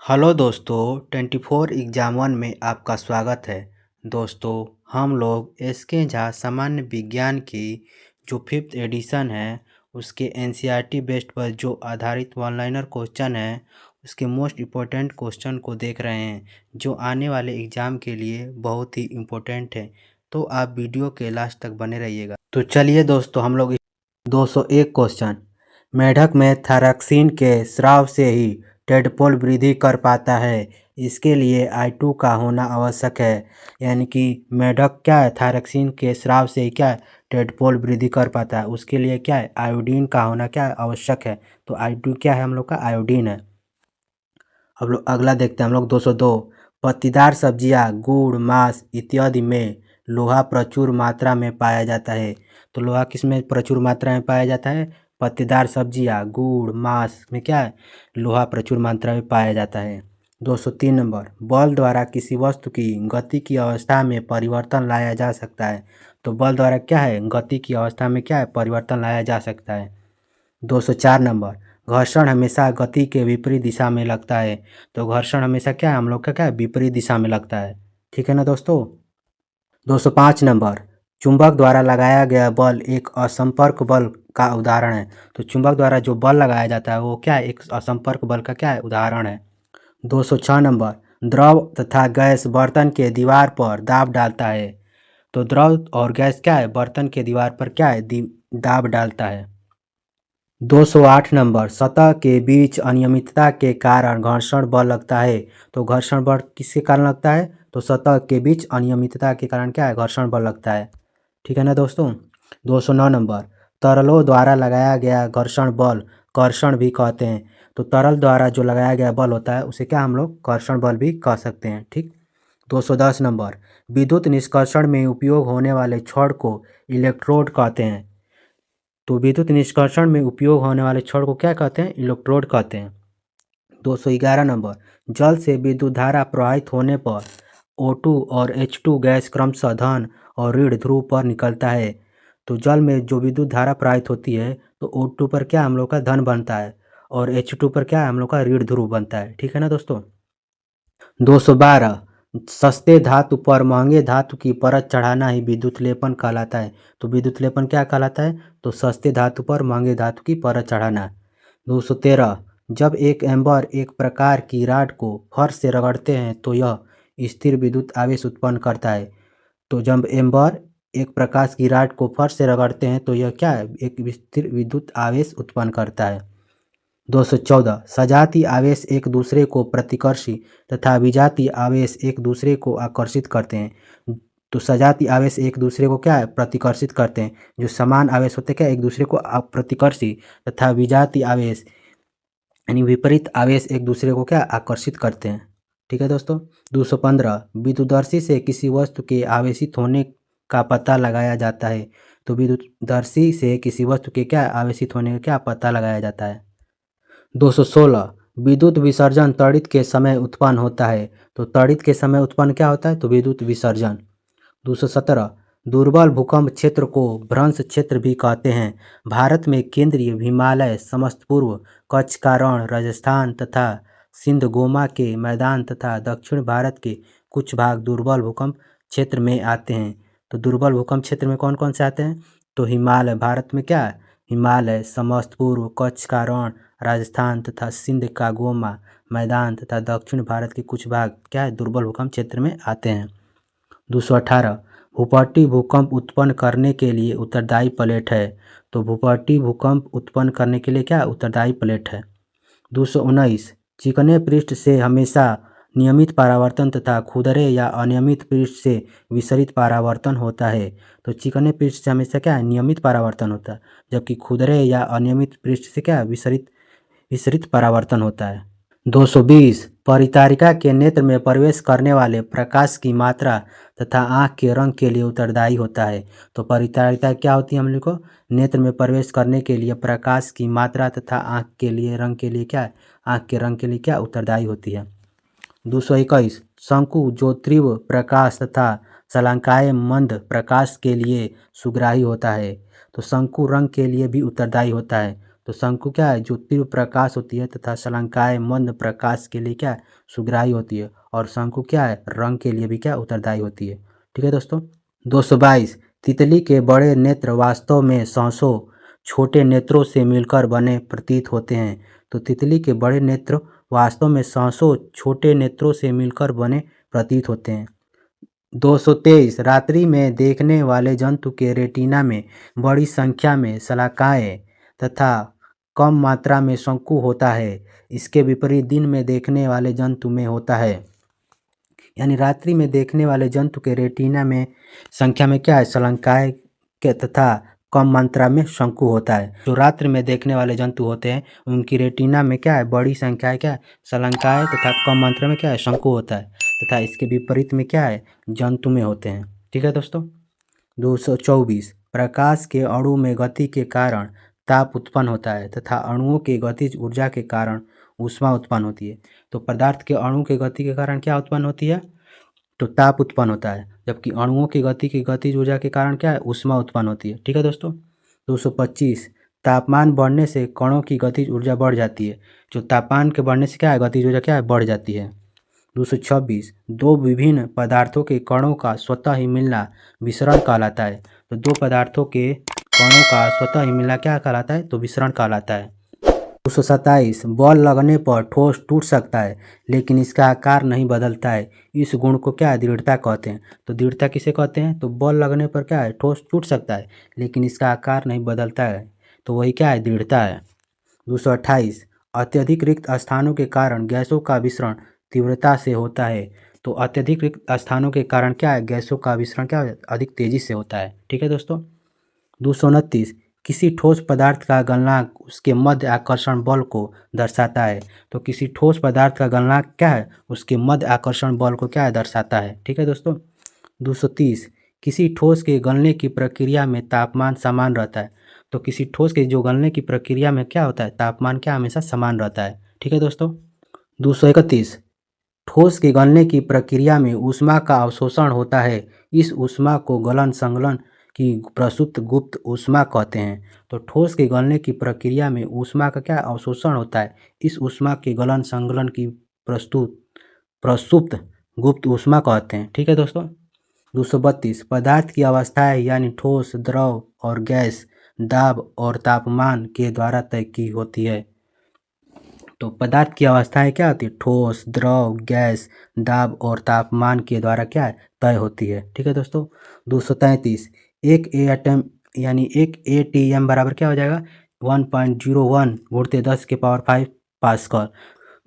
Hello दोस्तों, 24 exam one में आपका स्वागत है। दोस्तों, हम लोग एसके झा सामान्य विज्ञान की जो 5th एडिशन है उसके एनसीईआरटी बेस्ड पर जो आधारित वन लाइनर क्वेश्चन है उसके मोस्ट इम्पोर्टेंट क्वेश्चन को देख रहे हैं जो आने वाले एग्ज़ाम के लिए बहुत ही इम्पोर्टेंट है। तो आप वीडियो के लास्ट तक बने रहिएगा। तो चलिए दोस्तों, हम लोग 201 क्वेश्चन। मेढक में थायरॉक्सिन के स्राव से ही टेडपोल वृद्धि कर पाता है, इसके लिए I2 का होना आवश्यक है। यानी कि मेढक क्या है, थायरॉक्सिन के स्राव से ही क्या है, टेडपोल वृद्धि कर पाता है, उसके लिए क्या है, आयोडीन का होना क्या है, आवश्यक है। तो I2 क्या है, हम लोग का आयोडीन है। अब लोग अगला देखते हैं हम लोग 202। पत्तीदार सब्जियां, गुड़, मांस इत्यादि में लोहा प्रचुर मात्रा में पाया जाता है। तो लोहा किस में प्रचुर मात्रा में पाया जाता है? पत्तीदार सब्जियां, गुड़, मांस में क्या है, लोहा प्रचुर मात्रा में पाया जाता है। 203 नंबर। बल द्वारा किसी वस्तु की गति की अवस्था में परिवर्तन लाया जा सकता है। तो बल द्वारा क्या है, गति की अवस्था में क्या है, परिवर्तन लाया जा सकता है। 204 नंबर। घर्षण हमेशा गति के विपरीत दिशा में लगता है। तो घर्षण हमेशा क्या है, हम लोग का क्या है, विपरीत दिशा में लगता है। ठीक है ना दोस्तों। 205 नंबर। चुंबक द्वारा लगाया गया बल एक असंपर्क बल का उदाहरण है। तो चुंबक द्वारा जो बल लगाया जाता है वो क्या है, एक असंपर्क बल का क्या है, उदाहरण है। 206 नंबर। द्रव तथा गैस बर्तन के दीवार पर दाब डालता है। तो द्रव और गैस क्या है, बर्तन के दीवार पर क्या है, दाब डालता है। 208 नंबर। सतह के बीच अनियमितता के कारण घर्षण बल लगता है। तो घर्षण बल किसके कारण लगता है, तो सतह के बीच अनियमितता के कारण क्या है, घर्षण बल लगता है। ठीक है ना दोस्तों। 209 नंबर। तरलों द्वारा लगाया गया घर्षण बल कर्षण भी कहते हैं। तो तरल द्वारा जो लगाया गया बल होता है उसे क्या हम लोग कर्षण बल भी कह सकते हैं। ठीक। 210 नंबर। विद्युत निष्कर्षण में उपयोग होने वाले छड़ को इलेक्ट्रोड कहते हैं। तो विद्युत निष्कर्षण में उपयोग होने वाले छड़ को क्या कहते हैं, इलेक्ट्रोड कहते हैं। 211 नंबर। जल से विद्युत धारा प्रवाहित होने पर O2 और H2 गैस क्रमशः धन और ऋण ध्रुव पर निकलता है। तो जल में जो विद्युत धारा प्रवाहित होती है तो O2 पर क्या हम लोग का धन बनता है और H2 पर क्या हम लोग का ऋण ध्रुव बनता है। ठीक है ना दोस्तों। 212। सस्ते धातु पर महंगे धातु की परत चढ़ाना ही विद्युत लेपन कहलाता है। तो विद्युत लेपन क्या कहलाता है, तो सस्ते धातु पर महंगे धातु की परत चढ़ाना। 213। जब एक एम्बर एक प्रकार की राड को फर्श से रगड़ते हैं तो यह स्थिर विद्युत आवेश उत्पन्न करता है। तो जब एम्बर एक प्रकाश की राड को फर्श से रगड़ते हैं तो यह क्या है, एक स्थिर विद्युत आवेश उत्पन्न करता है। 214। सजातीय आवेश एक दूसरे को प्रतिकर्षी तथा विजातीय आवेश एक दूसरे को आकर्षित करते हैं। तो सजातीय आवेश एक दूसरे को क्या है, प्रतिकर्षित करते हैं। जो समान आवेश होते हैं क्या, एक दूसरे को प्रतिकर्षी, तथा विजातीय आवेश यानी विपरीत आवेश एक दूसरे को क्या आकर्षित करते हैं। ठीक है दोस्तों। 215। विद्युतदर्शी से किसी वस्तु के आवेशित होने का पता लगाया जाता है। तो विद्युतदर्शी से किसी वस्तु के क्या आवेशित होने का क्या पता लगाया जाता है। 216। विद्युत विसर्जन त्वरित के समय उत्पन्न होता है। तो त्वरित के समय उत्पन्न क्या होता है, तो विद्युत विसर्जन। 217। दुर्बल भूकंप क्षेत्र को भ्रंश क्षेत्र भी कहते हैं। भारत में केंद्रीय हिमालय, समस्त पूर्व कच्छ का रण, राजस्थान तथा सिंध गोमा के मैदान तथा दक्षिण भारत के कुछ भाग दुर्बल भूकंप क्षेत्र में आते हैं। तो दुर्बल भूकंप क्षेत्र में कौन कौन से आते हैं, तो हिमालय, भारत में क्या है, हिमालय, समस्त पूर्व कच्छ का रण, राजस्थान तथा सिंध का गोमा मैदान तथा दक्षिण भारत के कुछ भाग क्या है, दुर्बल भूकंप क्षेत्र में आते हैं। 218। भूपट्टी भूकंप उत्पन्न करने के लिए उत्तरदायी प्लेट है। तो भूपट्टी भूकंप उत्पन्न करने के लिए क्या उत्तरदायी प्लेट है। 219। चिकने पृष्ठ से हमेशा नियमित परावर्तन तथा खुरदरे या अनियमित पृष्ठ से विसरित परावर्तन होता है। तो चिकने पृष्ठ से हमेशा क्या है, नियमित परावर्तन होता है, जबकि खुरदरे या अनियमित पृष्ठ से क्या विसरित परावर्तन होता है। 220। परिचारिका के नेत्र में प्रवेश करने वाले प्रकाश की मात्रा तथा आँख के रंग के लिए उत्तरदायी होता है। तो परिचारिका क्या होती है, हम लोग को नेत्र में प्रवेश करने के लिए प्रकाश की मात्रा तथा आँख के लिए रंग के लिए क्या, आँख के रंग के लिए क्या उत्तरदायी होती है। 221। शंकु जो तीव्र प्रकाश तथा शलाकाएं मंद प्रकाश के लिए सुग्राही होता है। तो शंकु रंग के लिए भी उत्तरदायी होता है। तो शंकु क्या है, जो तीव्र प्रकाश होती है तथा शलाकाएँ मंद प्रकाश के लिए क्या है, सुग्राही होती है, और शंकु क्या है, रंग के लिए भी क्या उत्तरदायी होती है। ठीक है दोस्तों। 222 तितली के बड़े नेत्र वास्तव में सौ छोटे नेत्रों से मिलकर बने प्रतीत होते हैं। तो तितली के बड़े नेत्र वास्तव में सौ छोटे नेत्रों से मिलकर बने प्रतीत होते हैं। 223 रात्रि में देखने वाले जंतु के रेटिना में बड़ी संख्या में शलाकाएँ तथा कम मात्रा में शंकु होता है। इसके विपरीत दिन में देखने वाले जंतु में होता है। यानी रात्रि में देखने वाले जंतु के रेटिना में संख्या में क्या है, शलाकाएँ के तथा कम मात्रा में शंकु होता है। जो रात्रि में देखने वाले जंतु होते हैं उनकी रेटिना में क्या है, बड़ी संख्या है क्या है, शलाकाएँ तथा कम मात्रा में क्या है, शंकु होता है, तथा इसके विपरीत में क्या है, जंतु में होते हैं। ठीक है दोस्तों। 224 प्रकाश के अणु में गति के कारण ताप उत्पन्न होता है तथा अणुओं के गतिज ऊर्जा के कारण ऊष्मा उत्पन्न होती है। तो पदार्थ के अणु के गति के कारण क्या उत्पन्न होती है, तो ताप उत्पन्न होता है, जबकि अणुओं की गति की गतिज ऊर्जा के कारण क्या है, ऊष्मा उत्पन्न होती है। ठीक है दोस्तों। 225 तापमान बढ़ने से कणों की गतिज ऊर्जा बढ़ जाती है। जो तापमान के बढ़ने से क्या है, गतिज ऊर्जा क्या है, बढ़ जाती है। 226 दो विभिन्न पदार्थों के कणों का स्वतः ही मिलना विसरण कहलाता है। तो दो पदार्थों के कणों का स्वतः ही मिलना क्या कहलाता है, तो विसरण कहलाता है। 227 बल लगने पर ठोस टूट सकता है लेकिन इसका आकार नहीं बदलता है। इस गुण को क्या है, दृढ़ता कहते हैं। तो दृढ़ता किसे कहते हैं, तो बल लगने पर क्या है, ठोस टूट सकता है लेकिन इसका आकार नहीं बदलता है, तो वही क्या है, दृढ़ता है। 228 अत्यधिक रिक्त स्थानों के कारण गैसों का विसरण तीव्रता से होता है। तो अत्यधिक रिक्त स्थानों के कारण क्या है, गैसों का विसरण क्या है, अधिक तेजी से होता है। ठीक है दोस्तों। 229 किसी ठोस पदार्थ का गलनांक उसके मध्य आकर्षण बल को दर्शाता है। तो किसी ठोस पदार्थ का गलनांक क्या है, उसके मध्य आकर्षण बल को क्या है, दर्शाता है। ठीक है दोस्तों। 230 किसी ठोस के गलने की प्रक्रिया में तापमान समान रहता है। तो किसी ठोस के जो गलने की प्रक्रिया में क्या होता है, तापमान क्या हमेशा समान रहता है। ठीक है दोस्तों। 231 ठोस के गलने की प्रक्रिया में ऊष्मा का अवशोषण होता है। इस ऊष्मा को गलन संगलन की प्रसुप्त गुप्त ऊष्मा कहते हैं। तो ठोस के गलने की प्रक्रिया में ऊष्मा का क्या अवशोषण होता है, इस ऊष्मा के गलन संगलन की प्रसुप्त गुप्त ऊष्मा कहते हैं। ठीक है दोस्तों। 232 पदार्थ की अवस्थाएं यानी ठोस, द्रव और गैस दाब और तापमान के द्वारा तय की होती है। तो पदार्थ की अवस्थाएं क्या होती है, ठोस, द्रव, गैस, दाब और तापमान के द्वारा क्या है, तय होती है। ठीक है दोस्तों। 233 एक एटम यानी एक एटीएम बराबर क्या हो जाएगा, 1.01 × 10⁵ पास्कल।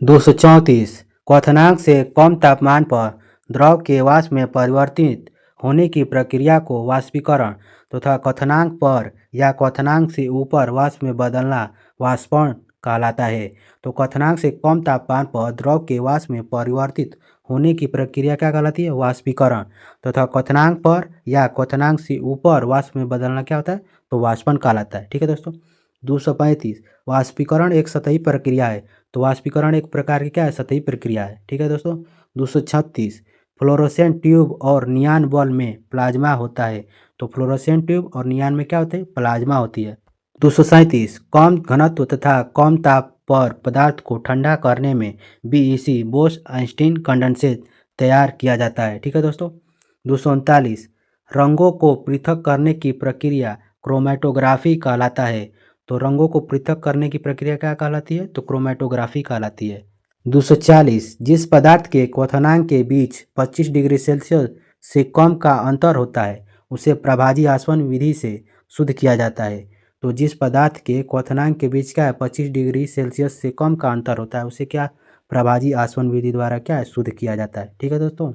234 क्वथनांक से कम तापमान पर द्रव के वाष्प में परिवर्तित होने की प्रक्रिया को वाष्पीकरण तथा क्वथनांक पर या क्वथनांक से ऊपर वाष्प में बदलना वाष्पन कहलाता है। तो क्वथनांक से कम तापमान पर द्रव के वाष्प में परिवर्तित होने की प्रक्रिया क्या कहलाती है, वाष्पीकरण तथा क्वथनांक पर या क्वथनांक से ऊपर वाष्प में बदलना क्या होता है, तो वाष्पन कहलाता है। ठीक है दोस्तों। 235 वाष्पीकरण एक सतही प्रक्रिया है। तो वाष्पीकरण एक प्रकार की क्या है, सतही प्रक्रिया है। ठीक है दोस्तों। 236 फ्लोरोसेंट ट्यूब और नियान बल्ब में प्लाज्मा होता है। तो फ्लोरोसेंट ट्यूब और नियान में क्या होते हैं, प्लाज्मा होती है। 237 कम घनत्व तथा कम ताप पर पदार्थ को ठंडा करने में बीईसी बोस आइंस्टीन कंडेंसेट तैयार किया जाता है। ठीक है दोस्तों। 239 रंगों को पृथक करने की प्रक्रिया क्रोमेटोग्राफी कहलाता है। तो रंगों को पृथक करने की प्रक्रिया क्या कहलाती है, तो क्रोमेटोग्राफी कहलाती है। 240 जिस पदार्थ के क्वथनांक के बीच 25 डिग्री सेल्सियस से कम का अंतर होता है उसे प्रभाजी आसवन विधि से शुद्ध किया जाता है। तो जिस पदार्थ के क्वथनांक के बीच क्या है, 25 डिग्री सेल्सियस से कम का अंतर होता है उसे क्या प्रभाजी आसवन विधि द्वारा क्या है, शुद्ध किया जाता है। ठीक है दोस्तों।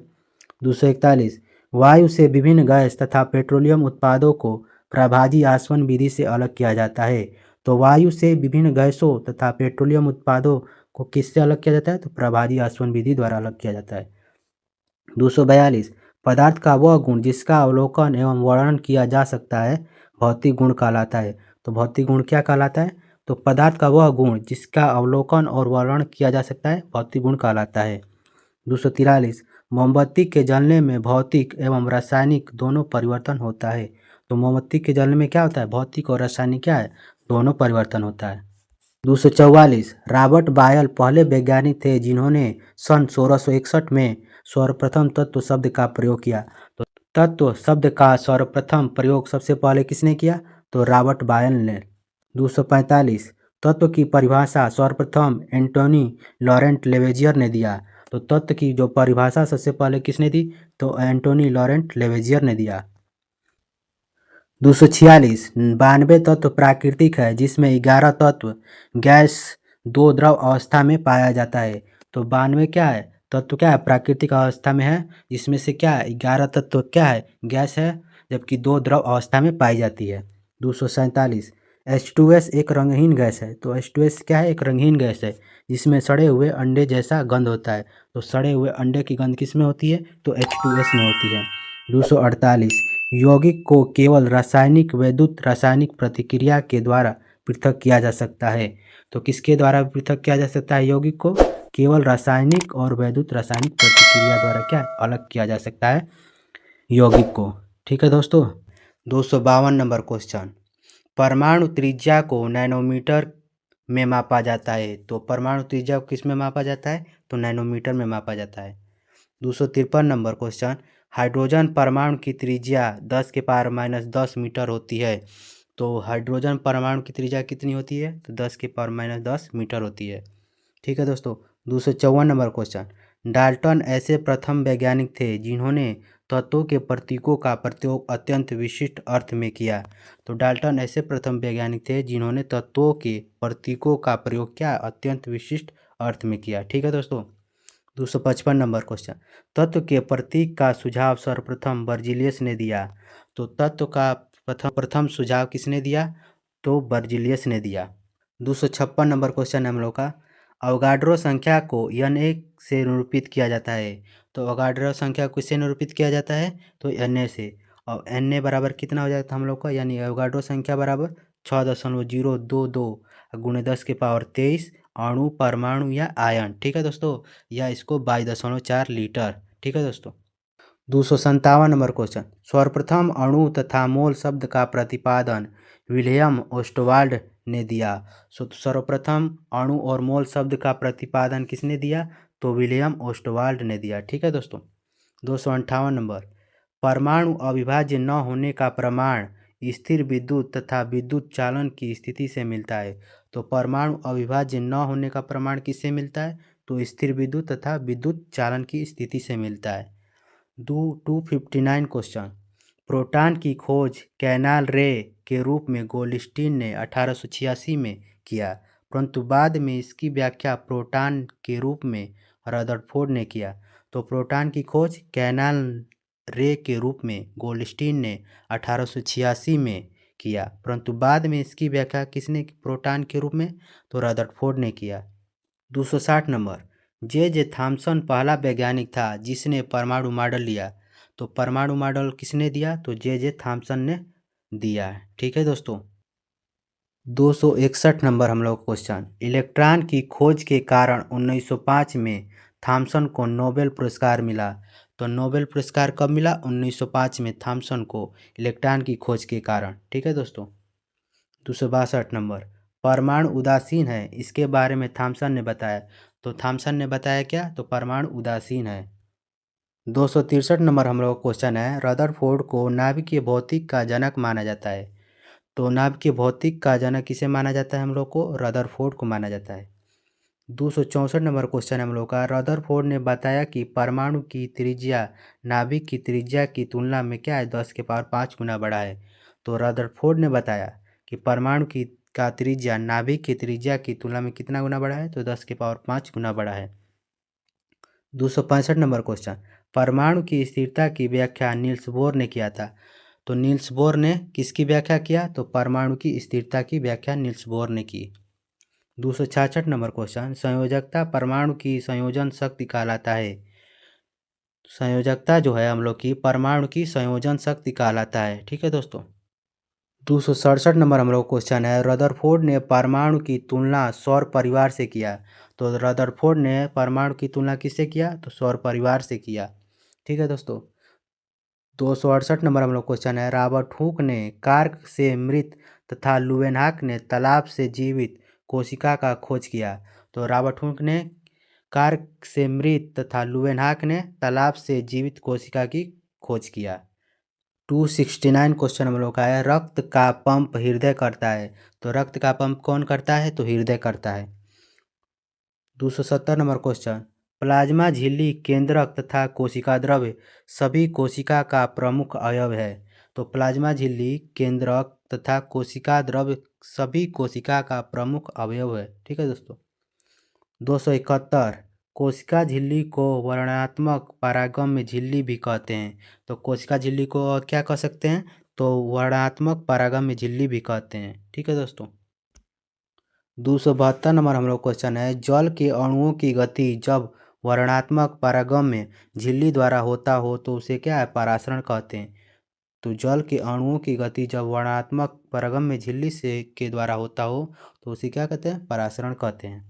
241 वायु से विभिन्न गैस तथा पेट्रोलियम उत्पादों को प्रभाजी आसवन विधि से अलग किया जाता है। तो वायु से विभिन्न गैसों तथा पेट्रोलियम उत्पादों को किससे अलग किया जाता है, तो प्रभाजी आसवन विधि द्वारा अलग किया जाता है। 242 पदार्थ का वह गुण जिसका अवलोकन एवं वर्णन किया जा सकता है भौतिक गुण कहलाता है। तो भौतिक गुण क्या कहलाता है, तो पदार्थ का वह गुण जिसका अवलोकन और वर्णन किया जा सकता है भौतिक गुण कहलाता है। 243 मोमबत्ती के जलने में भौतिक एवं रासायनिक दोनों परिवर्तन होता है। तो मोमबत्ती के जलने में क्या होता है, भौतिक और रासायनिक क्या है, दोनों परिवर्तन होता है। 244 रॉबर्ट बायल पहले वैज्ञानिक थे जिन्होंने सन 1661 में सर्वप्रथम तत्व शब्द का प्रयोग किया। तो तत्व शब्द का सर्वप्रथम प्रयोग सबसे पहले किसने किया? तो रॉबर्ट बायल ने। 245 तत्व की परिभाषा सर्वप्रथम एंटोनी लॉरेंट लेवेजियर ने दिया। तो तत्व की जो परिभाषा सबसे पहले किसने दी? तो एंटोनी लॉरेंट लेवेजियर ने दिया। 246 92 तत्व प्राकृतिक है जिसमें 11 तत्व गैस 2 द्रव अवस्था में पाया जाता है। तो 92 क्या है? तत्व क्या है? प्राकृतिक अवस्था में है, जिसमें से क्या है? 11 तत्व क्या है? गैस है, जबकि 2 द्रव अवस्था में पाई जाती है। 247 H2S एक रंगहीन गैस है। तो H2S क्या है? एक रंगहीन गैस है जिसमें सड़े हुए अंडे जैसा गंध होता है। तो सड़े हुए अंडे की गंध किस में होती है? तो H2S में होती है। 248 यौगिक को केवल रासायनिक वैद्युत रासायनिक प्रतिक्रिया के द्वारा पृथक किया जा सकता है। तो किसके द्वारा पृथक किया जा सकता है यौगिक को? केवल रासायनिक और वैद्युत रासायनिक प्रतिक्रिया द्वारा क्या अलग किया जा सकता है यौगिक को। ठीक है दोस्तों। 252 नंबर क्वेश्चन, परमाणु त्रिज्या को नैनोमीटर में मापा जाता है। तो परमाणु त्रिज्या को किस में मापा जाता है? तो नैनोमीटर में मापा जाता है। 253 नंबर क्वेश्चन, हाइड्रोजन परमाणु की त्रिज्या 10⁻⁻10 मीटर होती है। तो हाइड्रोजन परमाणु की त्रिज्या कितनी होती है? तो 10⁻⁻10 मीटर होती है। ठीक है दोस्तों। 254 नंबर क्वेश्चन, डाल्टन ऐसे प्रथम वैज्ञानिक थे जिन्होंने तत्वों के प्रतीकों का प्रयोग अत्यंत विशिष्ट अर्थ में किया। तो डाल्टन ऐसे प्रथम वैज्ञानिक थे जिन्होंने तत्वों के प्रतीकों का प्रयोग क्या अत्यंत विशिष्ट अर्थ में किया। ठीक है दोस्तों। 255 नंबर क्वेश्चन, तत्व के प्रतीक का सुझाव सर्वप्रथम बर्जिलियस ने दिया। तो तत्व का प्रथम सुझाव किसने दिया? तो बर्जिलियस ने दिया। 256 नंबर क्वेश्चन है हम लोग का, अवगाड्रो संख्या को Na से निरूपित किया जाता है। तो अवगाड्रो संख्या को किससे निरूपित किया जाता है? तो Na से। और Na बराबर कितना हो जाता है हम लोग का? यानी अवगाड्रो संख्या बराबर 6.022 गुणे 10⁻23 अणु परमाणु या आयन। ठीक है दोस्तों, या इसको 22.4 लीटर। ठीक है दोस्तों। 257 नंबर क्वेश्चन, सर्वप्रथम अणु तथा मोल शब्द का प्रतिपादन विलियम ओस्टवाल्ड ने दिया। सर्वप्रथम अणु और मोल शब्द का प्रतिपादन किसने दिया? तो विलियम ओस्टवाल्ड ने दिया। ठीक है दोस्तों। 258 नंबर, परमाणु अविभाज्य न होने का प्रमाण स्थिर विद्युत तथा विद्युत चालन की स्थिति से मिलता है। तो परमाणु अविभाज्य न होने का प्रमाण किससे मिलता है? तो स्थिर विद्युत तथा विद्युत चालन की स्थिति से मिलता है। 259 क्वेश्चन, प्रोटॉन की खोज कैनाल रे के रूप में गोल्डस्टीन ने 1886 में किया, परंतु बाद में इसकी व्याख्या प्रोटॉन के रूप में रदरफोर्ड ने किया। तो प्रोटॉन की खोज कैनाल रे के रूप में गोल्डस्टीन ने 1886 में किया, परंतु बाद में इसकी व्याख्या किसने प्रोटॉन के रूप में? तो रदरफोर्ड ने किया। 260 नंबर, जे थॉमसन पहला वैज्ञानिक था जिसने परमाणु मॉडल लिया। तो परमाणु मॉडल किसने दिया? तो जे थॉमसन ने दिया है। ठीक है दोस्तों। 261 नंबर हम लोग क्वेश्चन, इलेक्ट्रॉन की खोज के कारण 1905 में थॉमसन को नोबेल पुरस्कार मिला। तो नोबेल पुरस्कार कब मिला? 1905 में थॉमसन को इलेक्ट्रॉन की खोज के कारण। ठीक है दोस्तों। 262 नंबर, परमाणु उदासीन है, इसके बारे में थॉमसन ने बताया। तो थॉमसन ने बताया क्या? तो परमाणु उदासीन है। 263 नंबर हम लोग क्वेश्चन है, रदरफोर्ड को नाभिकीय भौतिक का जनक माना जाता है। तो नाभिकीय भौतिक का जनक किसे माना जाता है? हम लोग को रदरफोर्ड को माना जाता है। 264 नंबर क्वेश्चन हम लोग का, रदरफोर्ड ने बताया कि परमाणु की त्रिज्या नाभिक की त्रिज्या की तुलना में क्या है? 10⁵ गुना बड़ा है। तो रदरफोर्ड ने बताया कि परमाणु की का त्रिज्या नाभिक की त्रिज्या की तुलना में कितना गुना बड़ा है? तो 10⁵ गुना बड़ा है। 265 नंबर क्वेश्चन, परमाणु की स्थिरता की व्याख्या नील्स बोर ने किया था। तो नील्स बोर ने किसकी व्याख्या किया? तो परमाणु की स्थिरता की व्याख्या नील्स बोर ने की। 266 नंबर क्वेश्चन, संयोजकता परमाणु की संयोजन शक्ति कहलाता है। संयोजकता जो है हम लोग की परमाणु की संयोजन शक्ति कहलाता है। ठीक है दोस्तों। 267 नंबर हम लोग क्वेश्चन है, रदरफोर्ड ने परमाणु की तुलना सौर परिवार से किया। तो रदरफोर्ड ने परमाणु की तुलना किससे किया? तो सौर परिवार से किया। ठीक है दोस्तों। 268 नंबर हम लोग क्वेश्चन है, रॉबर्ट हुक ने कार्क से मृत तथा लुवेनहाक ने तालाब से जीवित कोशिका का खोज किया? तो रॉबर्ट हुक ने कार्क से मृत तथा लुवेनहाक ने तालाब से जीवित कोशिका की खोज किया। 269 क्वेश्चन हम लोग का है, रक्त का पंप हृदय करता है। तो रक्त का पंप कौन करता है? तो हृदय करता है। 270 नंबर क्वेश्चन, प्लाज्मा झिल्ली केंद्रक तथा कोशिका द्रव्य सभी कोशिका का प्रमुख अवयव है। तो प्लाज्मा झिल्ली केंद्रक तथा कोशिका द्रव्य सभी कोशिका का प्रमुख अवयव है। ठीक है दोस्तों। 271, कोशिका झिल्ली को वर्णनात्मक परागम्य झिल्ली भी कहते हैं। तो कोशिका झिल्ली को और क्या कह सकते हैं? तो वर्णनात्मक परागम्य झिल्ली भी कहते हैं। ठीक है दोस्तों। 272 नंबर हम लोग क्वेश्चन है, जल के अणुओं की गति जब वर्णनात्मक परागम्य झिल्ली द्वारा होता हो तो उसे क्या है? परासरण कहते हैं। तो जल के अणुओं की गति जब वर्णनात्मक परागम्य झिल्ली से के द्वारा होता हो तो उसे क्या कहते हैं? परासरण कहते हैं।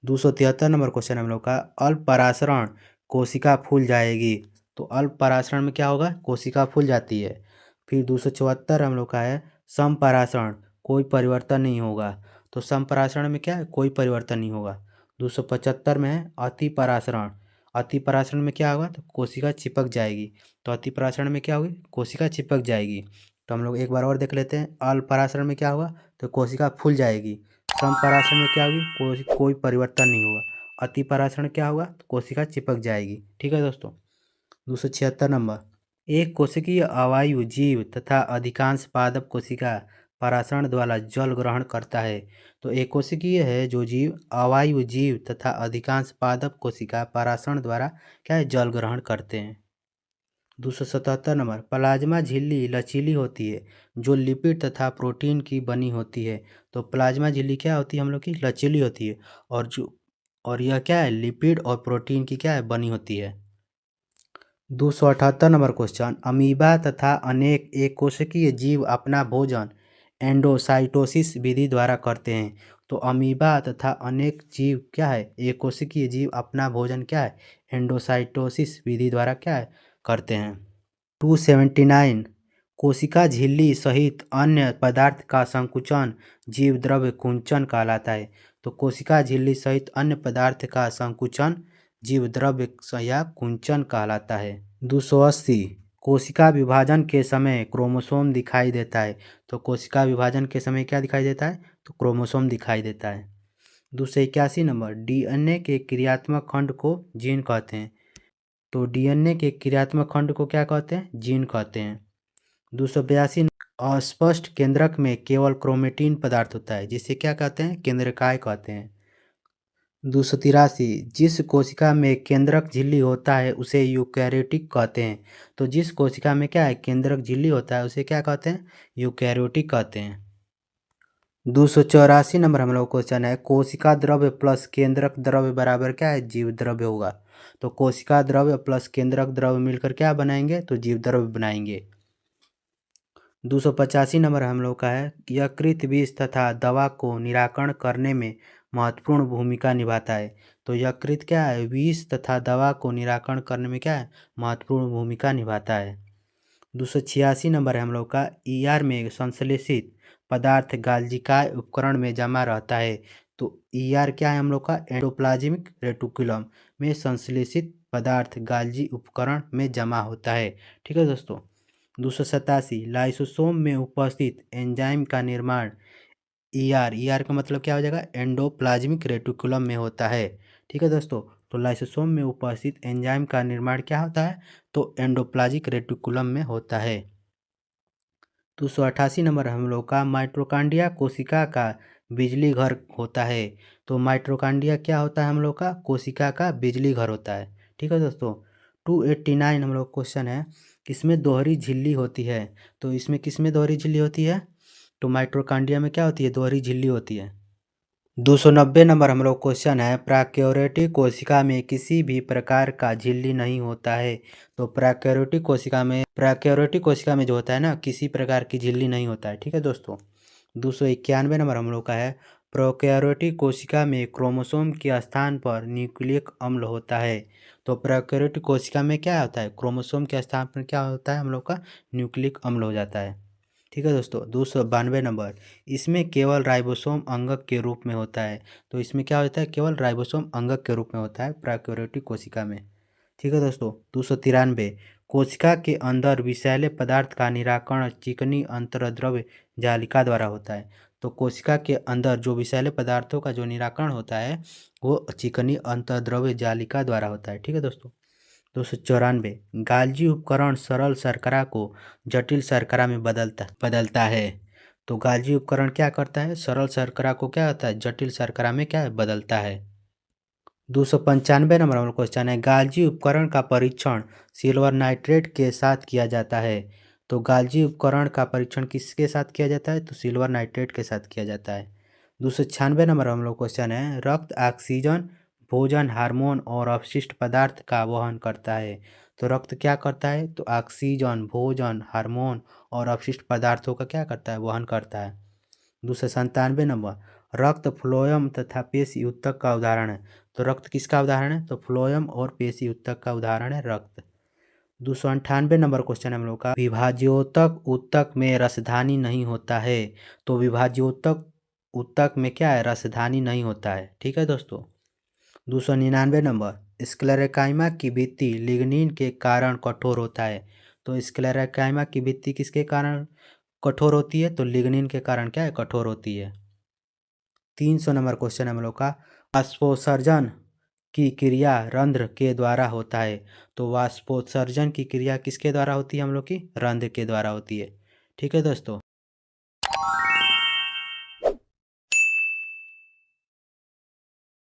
273 नंबर क्वेश्चन हम लोग का, अल्प परासरण कोशिका फूल जाएगी। तो अल्प परासरण में क्या होगा? कोशिका फूल जाती है। फिर 274 हम लोग का है, सम परासरण कोई परिवर्तन नहीं होगा। तो सम परासरण में क्या है? कोई परिवर्तन नहीं होगा। 275 में है अति परासरण। अति परासरण में क्या होगा? तो कोशिका चिपक जाएगी। तो अति परासरण में क्या होगी? कोशिका चिपक जाएगी। तो हम लोग एक बार और देख लेते हैं, अल्प परासरण में क्या होगा? तो कोशिका फूल जाएगी। सम परासरण में क्या होगी? कोई परिवर्तन नहीं होगा। अति परासरण क्या होगा? तो कोशिका चिपक जाएगी। ठीक है दोस्तों। 276 नंबर, एक कोशिकीय अवायु जीव तथा अधिकांश पादप कोशिका परासरण द्वारा जल ग्रहण करता है। तो एक कोशिकीय है जो जीव अवायु जीव तथा अधिकांश पादप कोशिका परासरण द्वारा क्या है? जल ग्रहण करते हैं। 277 नंबर, प्लाज्मा झिल्ली लचीली होती है जो लिपिड तथा प्रोटीन की बनी होती है। तो प्लाज्मा झिल्ली क्या होती है? हम लोग की लचीली होती है और यह क्या है? लिपिड और प्रोटीन की क्या है? बनी होती है। 278 नंबर क्वेश्चन, अमीबा तथा अनेक एककोशिकीय जीव अपना भोजन एंडोसाइटोसिस विधि द्वारा करते हैं। तो अमीबा तथा अनेक जीव क्या है? एककोशिकीय जीव अपना भोजन क्या है? एंडोसाइटोसिस विधि द्वारा क्या है? करते हैं। 279, कोशिका झिल्ली सहित अन्य पदार्थ का संकुचन जीव द्रव्य कुंचन कहलाता है। तो कोशिका झिल्ली सहित अन्य पदार्थ का संकुचन जीव द्रव्य या कुंचन कहलाता है। 280, कोशिका विभाजन के समय क्रोमोसोम दिखाई देता है। तो कोशिका विभाजन के समय क्या दिखाई देता है? तो क्रोमोसोम दिखाई देता है। 281 नंबर, डीएनए के क्रियात्मक खंड को जीन कहते हैं। तो डीएनए के क्रियात्मक खंड को क्या कहते हैं? जीन कहते हैं। 282, अस्पष्ट केंद्रक में केवल क्रोमेटिन पदार्थ होता है जिसे क्या कहते हैं? केंद्रकाय कहते हैं। 283, जिस कोशिका में केंद्रक झिल्ली होता है उसे यूकैरियोटिक कहते हैं। तो जिस कोशिका में क्या है? केंद्रक झिल्ली होता है उसे क्या कहते हैं? यूकैरियोटिक कहते हैं। 284 नंबर हम लोग क्वेश्चन है, कोशिका द्रव्य प्लस केंद्रक द्रव्य बराबर क्या है? जीव द्रव्य होगा। तो कोशिका द्रव्य प्लस केंद्रक द्रव्य मिलकर क्या बनाएंगे? तो जीव द्रव्य बनाएंगे। 285 नंबर हम लोग का है, यकृत विष तथा दवा को निराकरण करने में महत्वपूर्ण भूमिका निभाता है। तो यकृत क्या है? विष तथा दवा को निराकरण करने में क्या है? महत्वपूर्ण भूमिका निभाता है। 286 नंबर है हम लोग का, ईआर में संश्लेषित पदार्थ गाल्जिकाय उपकरण में जमा रहता है। तो ईआर क्या है हम लोग का? एंडोप्लाज्मिक रेटिकुलम में संश्लेषित पदार्थ गाल्जी उपकरण में जमा होता है। ठीक है दोस्तों। 287, लाइसोसोम में उपस्थित एंजाइम का निर्माण ईआर का मतलब क्या हो जाएगा? एंडोप्लाज्मिक रेटिकुलम में होता है। ठीक है दोस्तों। तो लाइसोसोम में उपस्थित एंजाइम का निर्माण क्या होता है? तो एंडोप्लाज्मिक रेटिकुलम में होता है। 288 नंबर हम लोग का, माइटोकॉन्ड्रिया कोशिका का बिजली घर होता है। तो माइटोकॉन्ड्रिया क्या होता है हम लोग का? कोशिका का बिजली घर होता है। ठीक है दोस्तों। 289 हम लोग क्वेश्चन है, किसमें दोहरी झिल्ली होती है? तो इसमें किसमें दोहरी झिल्ली होती है? तो माइटोकॉन्ड्रिया में क्या होती है? दोहरी झिल्ली होती है। 290 नंबर हम लोग क्वेश्चन है, प्रोकैरियोटिक कोशिका में किसी भी प्रकार का झिल्ली नहीं होता है। तो प्रोकैरियोटिक कोशिका में जो होता है ना, किसी प्रकार की झिल्ली नहीं होता है। ठीक है दोस्तों। 291 नंबर हम लोग का है, प्रोकैरियोटिक कोशिका में क्रोमोसोम के स्थान पर न्यूक्लिक अम्ल होता है। तो प्रोकैरियोटिक कोशिका में क्या होता है? क्रोमोसोम के स्थान पर क्या होता है हम लोग का? न्यूक्लिक अम्ल हो जाता है। ठीक है दोस्तों। 292 नंबर, इसमें केवल राइबोसोम अंगक के रूप में होता है। तो इसमें क्या होता है, केवल राइबोसोम अंगक के रूप में होता है प्रोकैरियोटिक कोशिका में। ठीक है दोस्तों। 293, कोशिका के अंदर विषैले पदार्थ का निराकरण चिकनी अंतर्द्रव्य जालिका द्वारा होता है। तो कोशिका के अंदर जो विषैले पदार्थों का जो निराकरण होता है वो चिकनी अंतर्द्रव्य जालिका द्वारा होता है। ठीक है दोस्तों। 294, गाल्जी उपकरण सरल शर्करा को जटिल शर्करा में बदलता है। तो गाल्जी उपकरण क्या करता है, सरल शर्करा को क्या होता है, जटिल शर्करा में क्या है, बदलता है। 295 नंबर वाला क्वेश्चन है, गाल्जी उपकरण का परीक्षण सिल्वर नाइट्रेट के साथ किया जाता है। तो गाल्जी उपकरण का परीक्षण किसके साथ किया जाता है, तो सिल्वर नाइट्रेट के साथ किया जाता है। 296 नंबर हम लोग क्वेश्चन है, रक्त ऑक्सीजन, भोजन, हार्मोन और अपशिष्ट पदार्थ का वहन करता है। तो रक्त क्या करता है, तो ऑक्सीजन, भोजन, हार्मोन और अपशिष्ट पदार्थों का क्या करता है, वहन करता है। 297 नंबर, रक्त फ्लोएम तथा पेशी ऊतक का उदाहरण है। तो रक्त किसका उदाहरण है, तो फ्लोएम और पेशी ऊतक का उदाहरण है रक्त। 298 नंबर क्वेश्चन है हम लोग का, विभाज्योतक ऊतक में रसधानी नहीं होता है। तो विभाज्योतक ऊतक में क्या है, रसधानी नहीं होता है। ठीक है दोस्तों। 299 नंबर, स्क्लेरेकाइमा की भित्ति लिग्निन के कारण कठोर होता है। तो स्क्लेरेकाइमा की भित्ति किसके कारण कठोर होती है, तो लिग्निन के कारण क्या है, कठोर होती है। 300 नंबर क्वेश्चन हम लोग का, वाष्पोत्सर्जन की क्रिया रंध्र के द्वारा होता है। तो वाष्पोत्सर्जन की क्रिया किसके द्वारा होती है, हम लोग की रंध्र के द्वारा होती है। ठीक है दोस्तों।